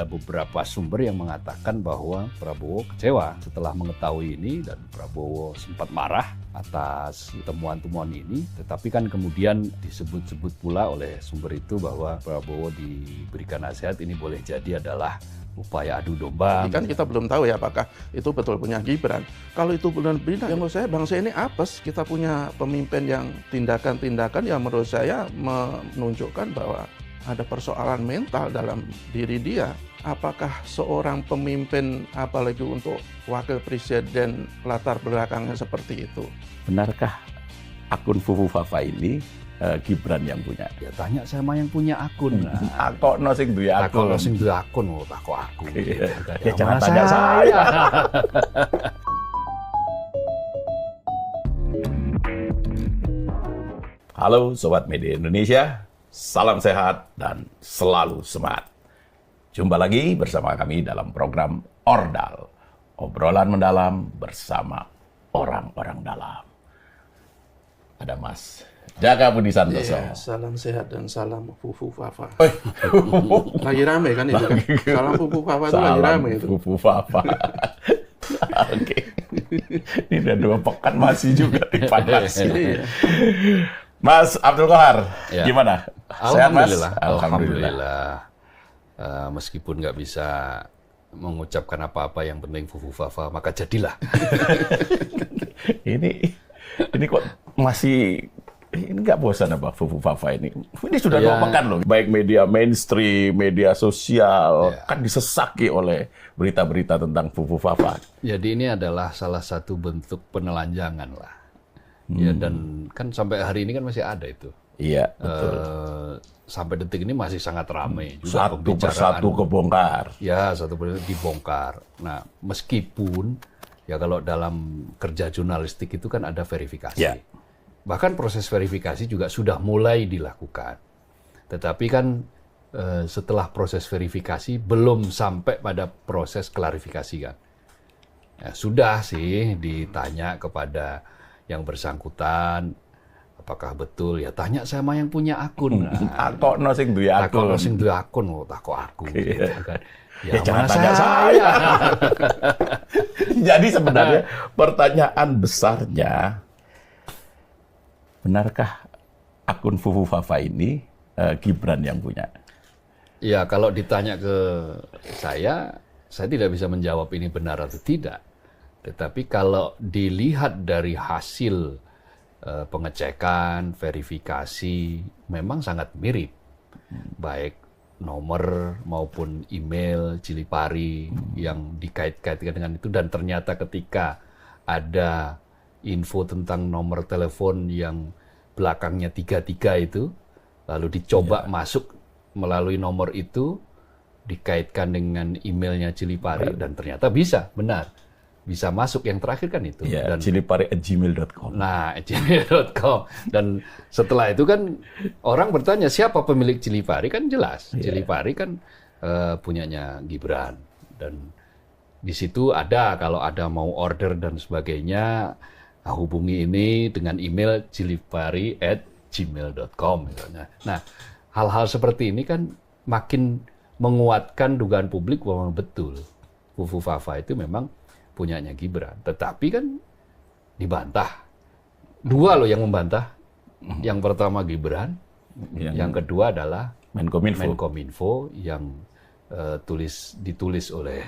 ada beberapa sumber yang mengatakan bahwa Prabowo kecewa setelah mengetahui ini dan Prabowo sempat marah atas temuan-temuan ini. Tetapi kan kemudian disebut-sebut pula oleh sumber itu bahwa Prabowo diberikan nasihat ini boleh jadi adalah upaya adu domba. Kan kita belum tahu ya apakah itu betul punya Gibran. Kalau itu benar benar, yang menurut saya bangsa ini apes. Kita punya pemimpin yang tindakan-tindakan yang menurut saya menunjukkan bahwa ada persoalan mental dalam diri dia. Apakah seorang pemimpin, apalagi untuk wakil presiden, latar belakangnya seperti itu? Benarkah akun Fufu Fafa ini Gibran yang punya? Ya tanya sama yang punya akun. Takokno sing duwe akun. Takokno sing duwe akun, takok aku. Iya. Gitu. Ya jangan tanya saya. Halo Sobat Media Indonesia, salam sehat dan selalu semangat. Jumpa lagi bersama kami dalam program Ordal, obrolan mendalam bersama orang-orang dalam. Ada Mas Jaka Budi Santoso. Iya, salam sehat dan salam Fufu Fafa. Lagi rame kan itu? Salam Fufu Fafa itu lagi rame itu. Fufu Fafa. Oke. Ini udah 2 pekan masih juga dipanasin. Mas Abdul Qahar, Ya. gimana? Sehat, Mas? Alhamdulillah. Meskipun nggak bisa mengucapkan apa-apa yang penting Fufu Fafa, maka jadilah. Ini kok masih ini nggak bosan apa Fufu Fafa ini? Ini sudah 2 pekan loh. Baik media mainstream, media sosial kan disesaki oleh berita-berita tentang Fufu Fafa. Jadi ini adalah salah satu bentuk penelanjangan lah. Ya, dan kan sampai hari ini kan masih ada itu. Iya, betul. Sampai detik ini masih sangat ramai juga Satu persatu kebongkar. Ya, satu persatu dibongkar. Nah, meskipun ya kalau dalam kerja jurnalistik itu kan ada verifikasi. Ya. Bahkan proses verifikasi juga sudah mulai dilakukan. Tetapi kan setelah proses verifikasi belum sampai pada proses klarifikasi kan. Ya, sudah sih ditanya kepada yang bersangkutan, apakah betul? Ya tanya sama yang punya akun. Takokno sing duwe akun. Takokno sing duwe akun, takok aku. Gitu kan. Ya jangan tanya saya. Jadi sebenarnya pertanyaan besarnya, benarkah akun Fufu Fafa ini Gibran yang punya? Ya kalau ditanya ke saya tidak bisa menjawab ini benar atau tidak. Tetapi kalau dilihat dari hasil pengecekan, verifikasi, memang sangat mirip. Baik nomor maupun email Chilipari yang dikait-kaitkan dengan itu. Dan ternyata ketika ada info tentang nomor telepon yang belakangnya 33 itu, lalu dicoba masuk melalui nomor itu, dikaitkan dengan emailnya Chilipari, dan ternyata bisa, benar. Bisa masuk, yang terakhir kan itu. Ya, dan chilipari@gmail.com. Nah, gmail.com. Dan setelah itu kan orang bertanya siapa pemilik Chilipari, kan jelas. Chilipari kan punyanya Gibran. Dan di situ ada, kalau ada mau order dan sebagainya, hubungi ini dengan email chilipari@gmail.com misalnya. Nah, hal-hal seperti ini kan makin menguatkan dugaan publik bahwa betul Fufu Fafa itu memang punyanya Gibran. Tetapi kan dibantah. 2 loh yang membantah. Yang pertama Gibran, yang kedua adalah Menkominfo yang ditulis oleh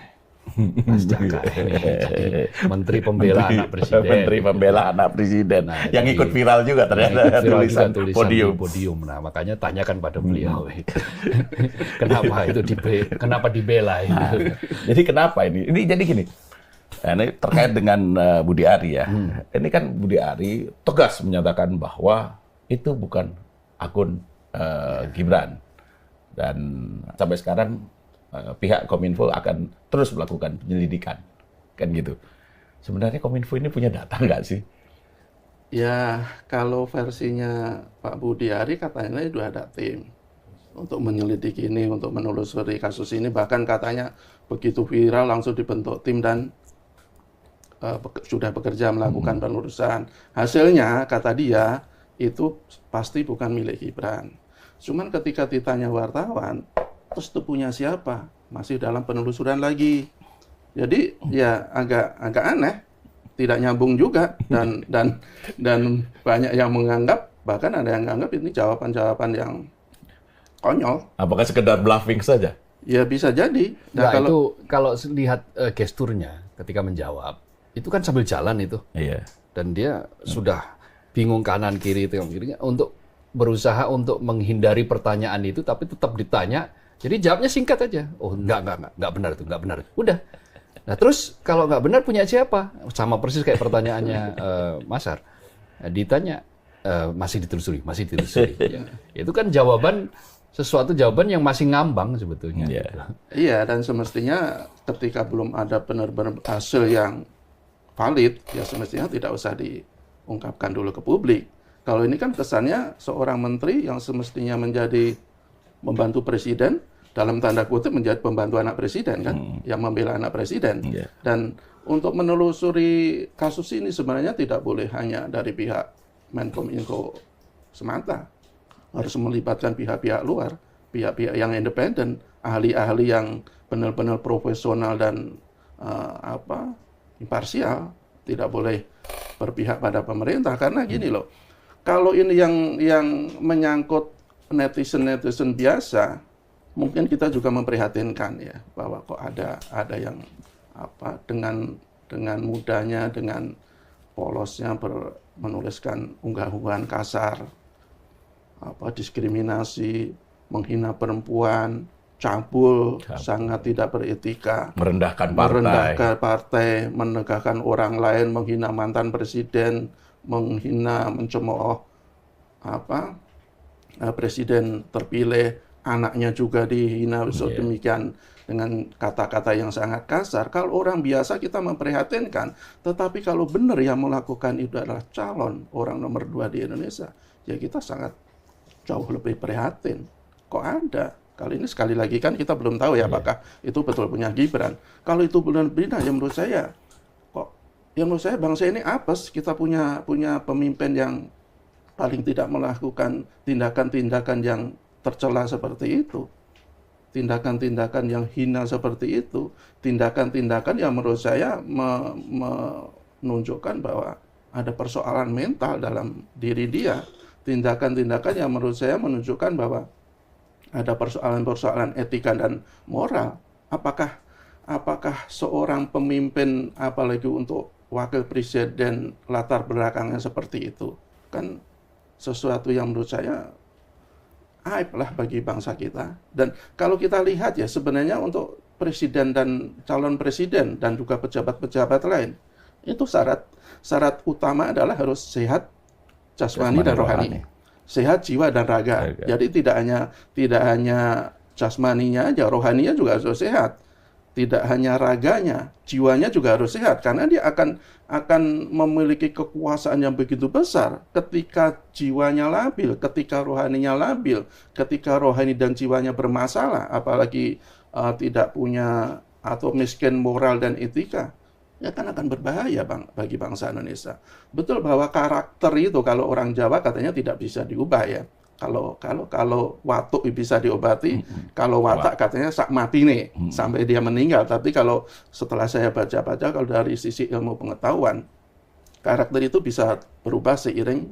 Mas Jaka ini. Jadi, Menteri Pembela Anak Presiden. Menteri Pembela Anak Presiden. Nah, yang jadi, ikut viral juga ternyata tulisan podium. di podium. Nah, makanya tanyakan pada beliau. Kenapa dibela itu? Nah, jadi kenapa ini? Ini jadi gini. Nah, ini terkait dengan Budi Ari ya. Ini kan Budi Ari tegas menyatakan bahwa itu bukan akun Gibran. Dan sampai sekarang pihak Kominfo akan terus melakukan penyelidikan. Kan gitu. Sebenarnya Kominfo ini punya data nggak sih? Ya, kalau versinya Pak Budi Ari katanya sudah ada tim untuk menyelidiki ini, untuk menelusuri kasus ini. Bahkan katanya begitu viral langsung dibentuk tim dan sudah bekerja melakukan penelusuran. Hasilnya, kata dia, itu pasti bukan milik Gibran. Cuman ketika ditanya wartawan, terus itu punya siapa? masih dalam penelusuran lagi. Jadi ya agak aneh, tidak nyambung juga dan banyak yang menganggap, bahkan ada yang menganggap ini jawaban-jawaban yang konyol. Apakah sekedar bluffing saja? Ya bisa jadi. Nah, kalau lihat gesturnya ketika menjawab, itu kan sambil jalan itu. Iya. Dan dia sudah bingung kanan kiri untuk berusaha untuk menghindari pertanyaan itu, tapi tetap ditanya. Jadi jawabnya singkat aja. Oh enggak benar itu, enggak benar. Udah. Nah terus kalau nggak benar punya siapa? Sama persis kayak pertanyaannya Mas Har. Ditanya masih ditelusuri. Ya. Itu kan sesuatu jawaban yang masih ngambang sebetulnya. Iya, dan semestinya ketika belum ada benar-benar hasil yang valid, ya semestinya tidak usah diungkapkan dulu ke publik. Kalau ini kan kesannya seorang menteri yang semestinya menjadi membantu presiden, dalam tanda kutip menjadi pembantu anak presiden kan, yang membela anak presiden. Dan untuk menelusuri kasus ini sebenarnya tidak boleh hanya dari pihak Menkominfo semata, harus melibatkan pihak-pihak luar, pihak-pihak yang independen, ahli-ahli yang benar-benar profesional dan imparsial, tidak boleh berpihak pada pemerintah. Karena gini loh, kalau ini yang menyangkut netizen biasa, mungkin kita juga memprihatinkan ya, bahwa kok ada yang dengan mudahnya, dengan polosnya menuliskan unggahan kasar, diskriminasi, menghina perempuan, cabul, sangat tidak beretika, merendahkan partai, menegakkan orang lain, menghina mantan presiden, mencemooh presiden terpilih, anaknya juga dihina demikian dengan kata-kata yang sangat kasar. Kalau orang biasa kita memprihatinkan, tetapi kalau benar yang melakukan itu adalah calon orang nomor 2 di Indonesia, ya kita sangat jauh lebih prihatin. Kok ada? Kali ini sekali lagi kan kita belum tahu ya apakah itu betul punya Gibran. Kalau itu benar-benar, ya menurut saya bangsa ini apes. Kita punya pemimpin yang paling tidak melakukan tindakan-tindakan yang tercela seperti itu, tindakan-tindakan yang hina seperti itu, tindakan-tindakan yang menurut saya menunjukkan bahwa ada persoalan mental dalam diri dia. Tindakan-tindakan yang menurut saya menunjukkan bahwa ada persoalan-persoalan etika dan moral. Apakah seorang pemimpin, apalagi untuk wakil presiden, latar belakangnya seperti itu, kan sesuatu yang menurut saya aib lah bagi bangsa kita. Dan kalau kita lihat ya, sebenarnya untuk presiden dan calon presiden dan juga pejabat-pejabat lain, itu syarat utama adalah harus sehat jasmani dan rohani. Sehat jiwa dan raga. Jadi tidak hanya jasmaninya aja, rohaninya juga harus sehat. Tidak hanya raganya, jiwanya juga harus sehat, karena dia akan memiliki kekuasaan yang begitu besar ketika jiwanya labil, ketika rohaninya labil, ketika rohani dan jiwanya bermasalah, apalagi tidak punya atau miskin moral dan etika. Ya kan akan berbahaya bagi bangsa Indonesia. Betul bahwa karakter itu kalau orang Jawa katanya tidak bisa diubah ya. Kalau watuk bisa diobati, kalau watak katanya sak mati nih sampai dia meninggal. Tapi kalau setelah saya baca-baca, kalau dari sisi ilmu pengetahuan, karakter itu bisa berubah seiring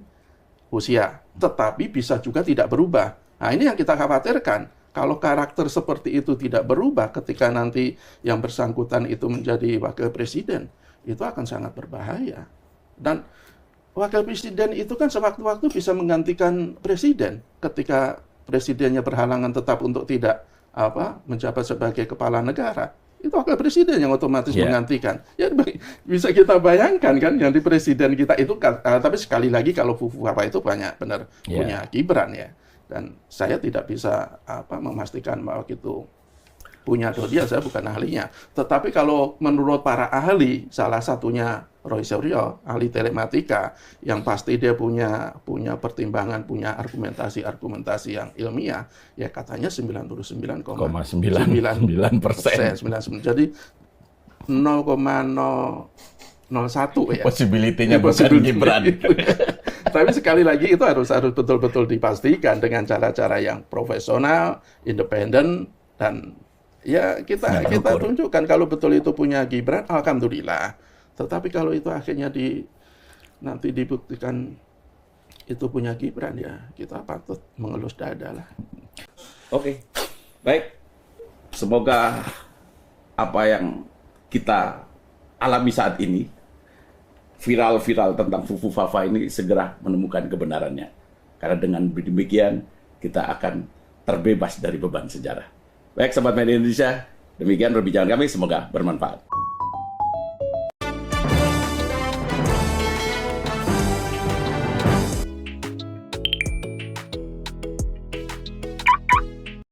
usia, tetapi bisa juga tidak berubah. Nah ini yang kita khawatirkan. Kalau karakter seperti itu tidak berubah ketika nanti yang bersangkutan itu menjadi wakil presiden, itu akan sangat berbahaya. Dan wakil presiden itu kan sewaktu-waktu bisa menggantikan presiden ketika presidennya berhalangan tetap untuk tidak menjabat sebagai kepala negara. Itu wakil presiden yang otomatis menggantikan. Ya bisa kita bayangkan kan, yang di presiden kita itu, tapi sekali lagi kalau Fufu itu banyak benar punya Gibran ya. Dan saya tidak bisa memastikan bahwa itu punya atau dia, saya bukan ahlinya. Tetapi kalau menurut para ahli, salah satunya Roy Suryo, ahli telematika, yang pasti dia punya pertimbangan, punya argumentasi yang ilmiah, ya katanya 99,99%. Jadi 0,001 ya. Possibility-nya bukan Gibran. Tapi sekali lagi itu harus betul-betul dipastikan dengan cara-cara yang profesional, independen, dan Ya kita tunjukkan kalau betul itu punya Gibran, alhamdulillah. Tetapi kalau itu akhirnya nanti dibuktikan itu punya Gibran, ya kita patut mengelus dada lah. Oke, baik. Semoga apa yang kita alami saat ini, viral-viral tentang Fufu Fafa ini segera menemukan kebenarannya. Karena dengan demikian kita akan terbebas dari beban sejarah. Baik, Sobat Media Indonesia, demikian perbincangan kami, semoga bermanfaat.